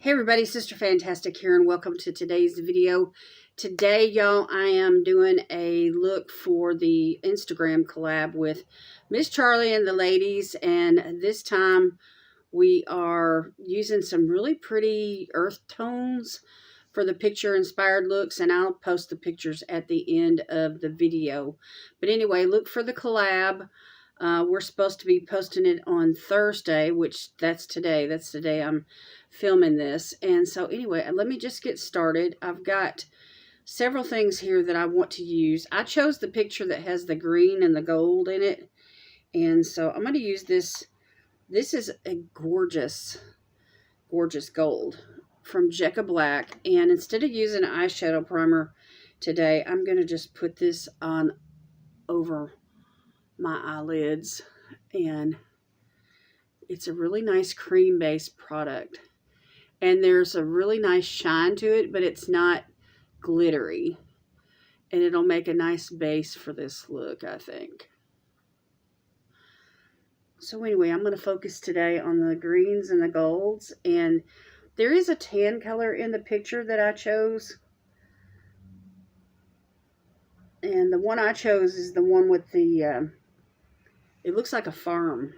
Hey everybody, Sister Fantastic here, and welcome to today's video. Today, y'all, I am doing a look for the Instagram collab with Miss Charlie and the ladies, and this time we are using some really pretty earth tones for the picture inspired looks, and I'll post the pictures at the end of the video. But anyway, look for the collab. We're supposed to be posting it on Thursday, which that's today. That's the day I'm filming this. And so anyway, let me just get started. I've got several things here that I want to use. I chose the picture that has the green and the gold in it. And so I'm going to use this. This is a gorgeous, gorgeous gold from Jeccablac. And instead of using an eyeshadow primer today, I'm going to just put this on over my eyelids, and it's a really nice cream based product, and there's a really nice shine to it, but it's not glittery, and it'll make a nice base for this look, I think. So anyway, I'm going to focus today on the greens and the golds, and there is a tan color in the picture that I chose, and the one I chose is the one with the it looks like a farm,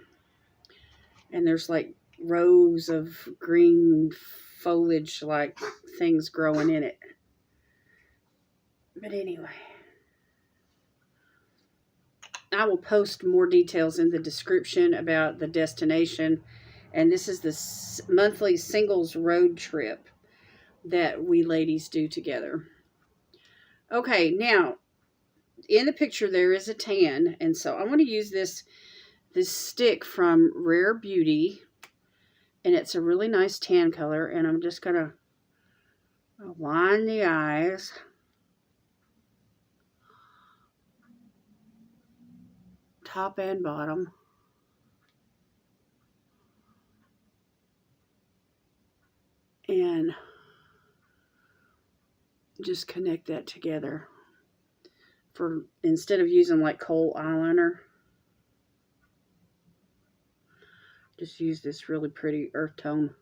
and there's like rows of green foliage like things growing in it. But anyway, I will post more details in the description about the destination, and this is the monthly singles road trip that we ladies do together. Okay, now in the picture there is a tan, and so I want to use this stick from rarebeauty, and it's a really nice tan color, and I'm just gonna line the eyes, top and bottom, and just connect that together for instead of using like kohl eyeliner. Just use this really pretty earth tone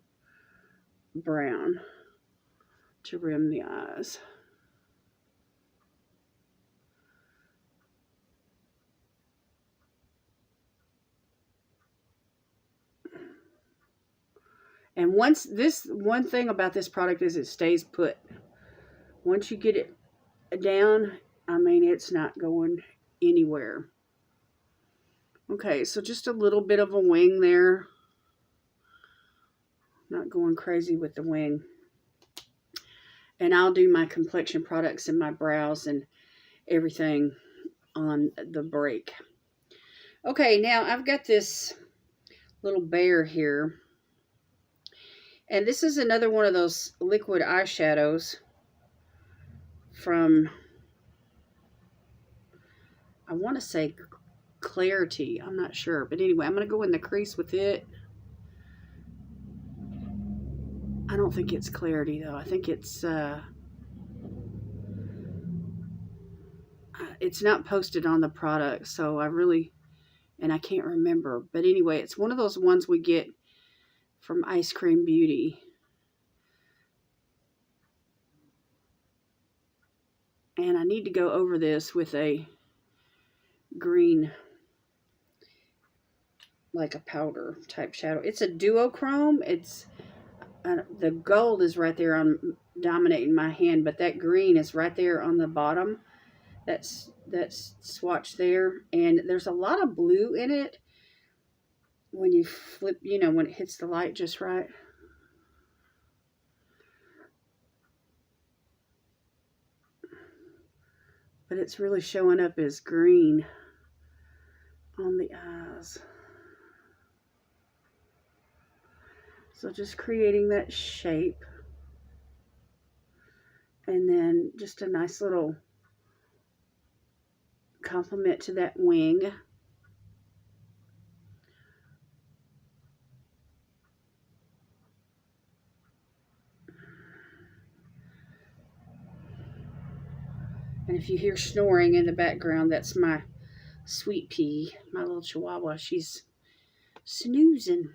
brown to rim the eyes. And once this, one thing about this product is it stays put. Once you get it down, I mean, it's not going anywhere. Okay, so just a little bit of a wing there. Not going crazy with the wing. And I'll do my complexion products and my brows and everything on the break. Okay, now I've got this little bear here. And this is another one of those liquid eyeshadows from, I want to say Clarity. I'm not sure. But anyway, I'm going to go in the crease with it. I don't think it's Clarity, though. I think it's not posted on the product, so and I can't remember. But anyway, it's one of those ones we get from Ice Cream Beauty. And I need to go over this with a green, like a powder type shadow. It's a duochrome. It's the gold is right there on dominating my hand, but that green is right there on the bottom. That's swatch there, and there's a lot of blue in it when you flip, you know, when it hits the light just right. But it's really showing up as green on the eyes. So just creating that shape, and then just a nice little complement to that wing. And if you hear snoring in the background, that's my sweet pea, my little chihuahua. She's snoozing.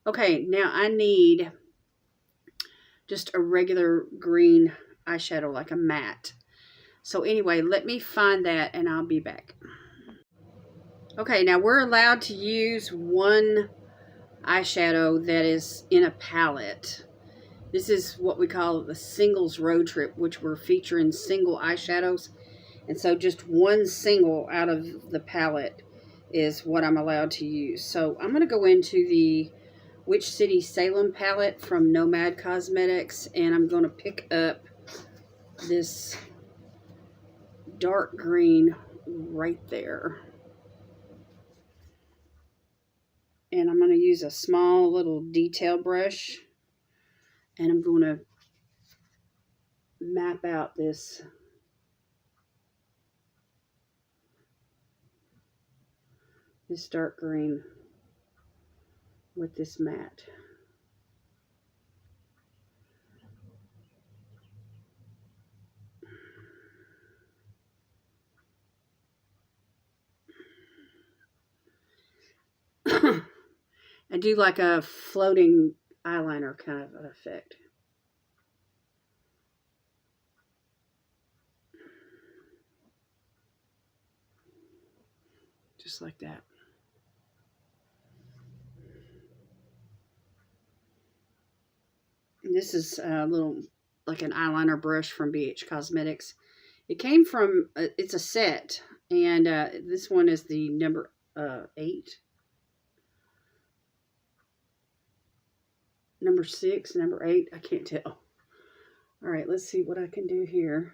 Okay, now I need just a regular green eyeshadow, like a matte. So anyway, let me find that and I'll be back. Okay, now we're allowed to use one eyeshadow that is in a palette. This is what we call the singles road trip, which we're featuring single eyeshadows. And so just one single out of the palette is what I'm allowed to use. So I'm going to go into the Witch City Salem palette from Nomad Cosmetics, and I'm going to pick up this dark green right there. And I'm going to use a small little detail brush, and I'm going to map out this dark green with this matte. I do like a floating eyeliner kind of effect. Just like that. And this is a little, like an eyeliner brush from BH Cosmetics. It came from, it's a set, and this one is the number 8. Number 6, number 8, I can't tell. All right, let's see what I can do here.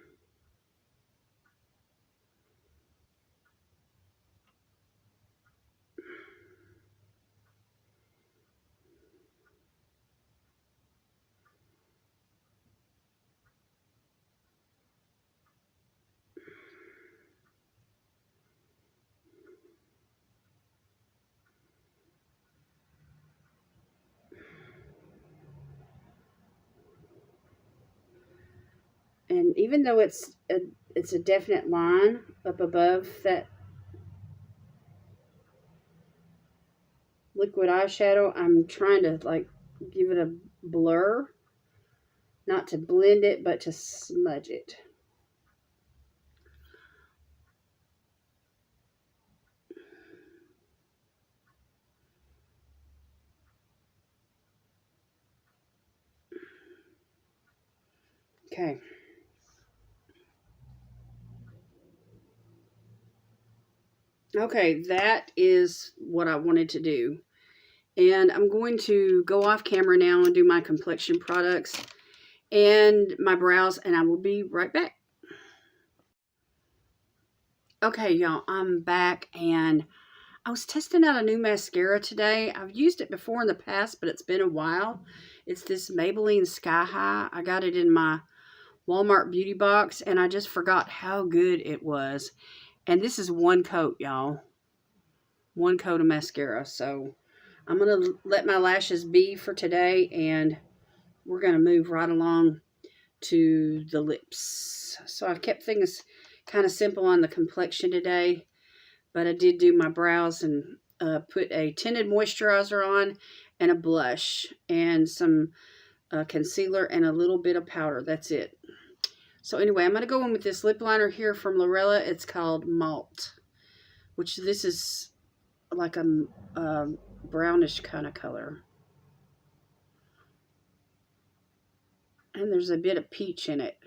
And even though it's a definite line up above that liquid eyeshadow, I'm trying to like give it a blur, not to blend it, but to smudge it. Okay. Okay, that is what I wanted to do. And I'm going to go off camera now and do my complexion products and my brows, and I will be right back. Okay, y'all, I'm back, and I was testing out a new mascara today. I've used it before in the past, but it's been a while. It's this Maybelline Sky High. I got it in my Walmart beauty box, and I just forgot how good it was. And this is one coat, y'all. One coat of mascara. So I'm going to let my lashes be for today, and we're going to move right along to the lips. So I've kept things kind of simple on the complexion today, but I did do my brows and put a tinted moisturizer on and a blush and some concealer and a little bit of powder. That's it. So anyway, I'm going to go in with this lip liner here from Lorella. It's called Malt, which this is like a brownish kind of color. And there's a bit of peach in it.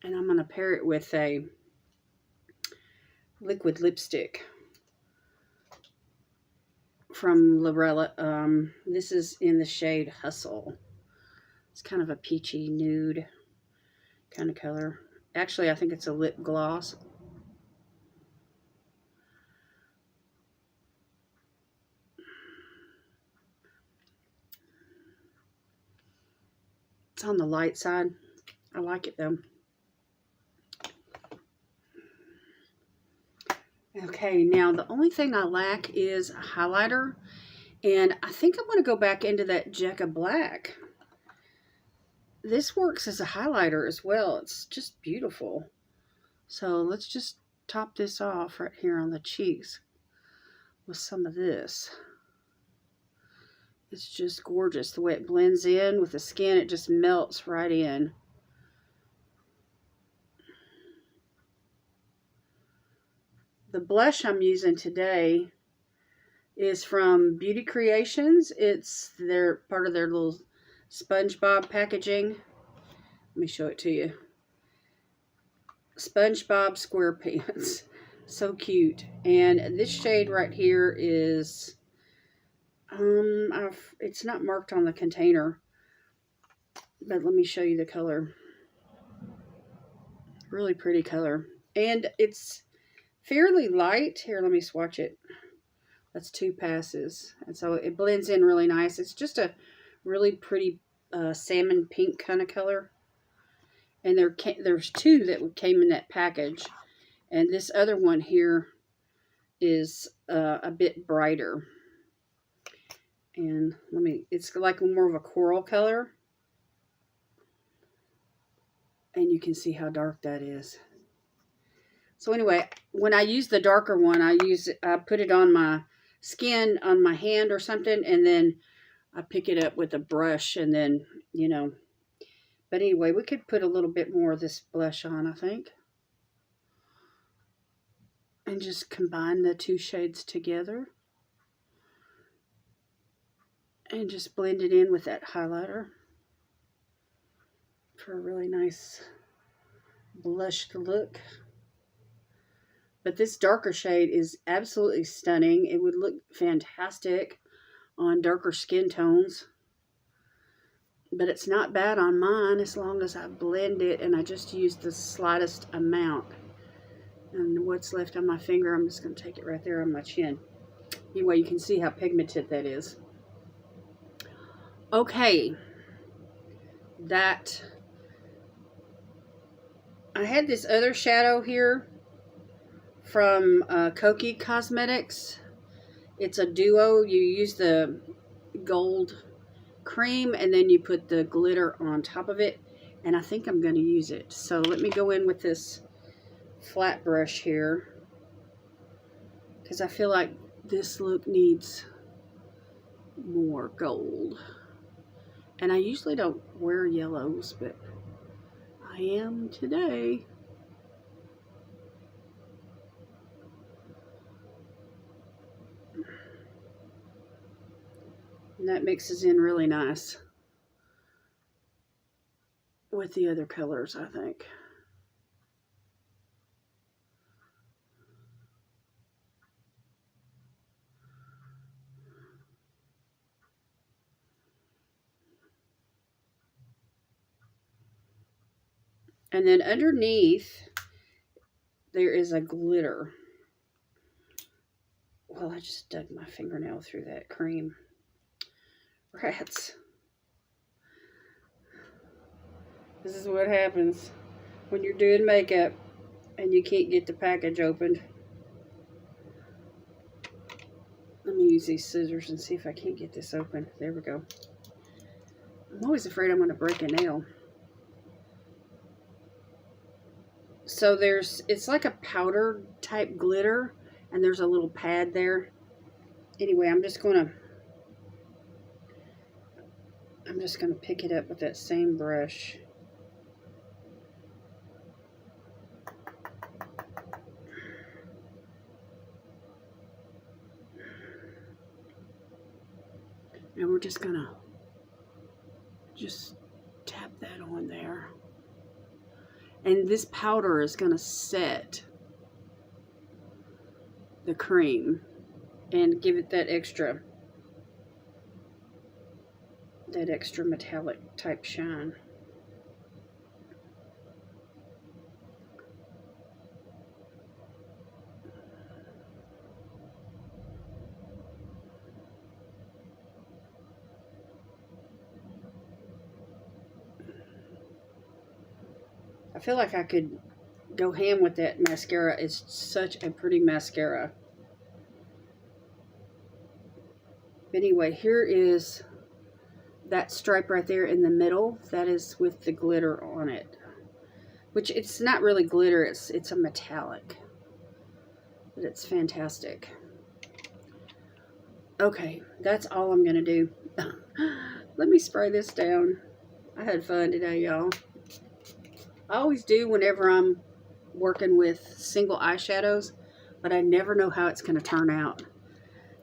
And I'm going to pair it with a liquid lipstick from Lorella. This is in the shade Hustle. It's kind of a peachy nude kind of color. Actually, I think it's a lip gloss. It's on the light side. I like it though. Okay, now the only thing I lack is a highlighter, And I think I want to go back into that jeccablac. This works as a highlighter as well. It's just beautiful. So let's just top this off right here on the cheeks with some of this. It's just gorgeous. The way it blends in with the skin, it just melts right in. The blush I'm using today is from Beauty Creations. It's part of their little SpongeBob packaging. Let me show it to you. SpongeBob SquarePants. So cute. And this shade right here is, it's not marked on the container, but let me show you the color. Really pretty color. And it's fairly light. Here, let me swatch it. That's 2 passes. And so it blends in really nice. It's just a really pretty salmon pink kind of color. And there's 2 that came in that package. And this other one here is a bit brighter. And it's like more of a coral color. And you can see how dark that is. So anyway, when I use the darker one, I put it on my skin, on my hand or something, and then I pick it up with a brush, and then, you know. But anyway, we could put a little bit more of this blush on, I think. And just combine the 2 shades together. And just blend it in with that highlighter for a really nice blushed look. But this darker shade is absolutely stunning. It would look fantastic on darker skin tones. But it's not bad on mine as long as I blend it and I just use the slightest amount. And what's left on my finger, I'm just going to take it right there on my chin. Anyway, you can see how pigmented that is. Okay. I had this other shadow here from Kokiecosmetics. It's a duo. You use the gold cream and then you put the glitter on top of it, and I think I'm going to use it. So let me go in with this flat brush here because I feel like this look needs more gold. And I usually don't wear yellows, but I am today. And that mixes in really nice with the other colors, I think. And then underneath, there is a glitter. Well, I just dug my fingernail through that cream. Rats. This is what happens when you're doing makeup and you can't get the package opened. Let me use these scissors and see if I can't get this open. There we go. I'm always afraid I'm going to break a nail. So it's like a powder type glitter, and there's a little pad there. Anyway, I'm just going to pick it up with that same brush. And we're just going to tap that on there. And this powder is going to set the cream and give it that extra metallic type shine. I feel like I could go ham with that mascara. It's such a pretty mascara. But anyway, here is that stripe right there in the middle. That is with the glitter on it. Which it's not really glitter, it's a metallic. But it's fantastic. Okay, that's all I'm going to do. Let me spray this down. I had fun today, y'all. I always do whenever I'm working with single eyeshadows, but I never know how it's going to turn out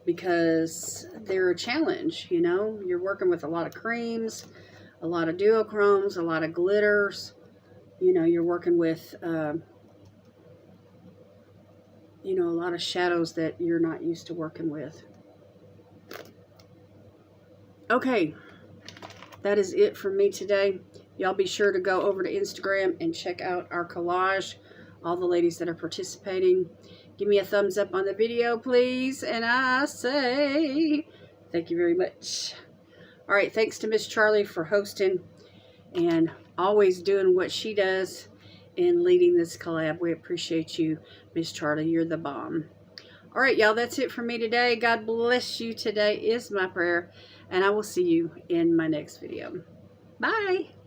because they're a challenge, you know. You're working with a lot of creams, a lot of duochromes, a lot of glitters. You know, you're working with, you know, a lot of shadows that you're not used to working with. Okay, that is it for me today. Y'all be sure to go over to Instagram and check out our collage. All the ladies that are participating. Give me a thumbs up on the video, please. And I say thank you very much. All right, thanks to Miss Charlie for hosting and always doing what she does and leading this collab. We appreciate you, Miss Charlie. You're the bomb. All right, y'all, that's it for me today. God bless you today is my prayer. And I will see you in my next video. Bye.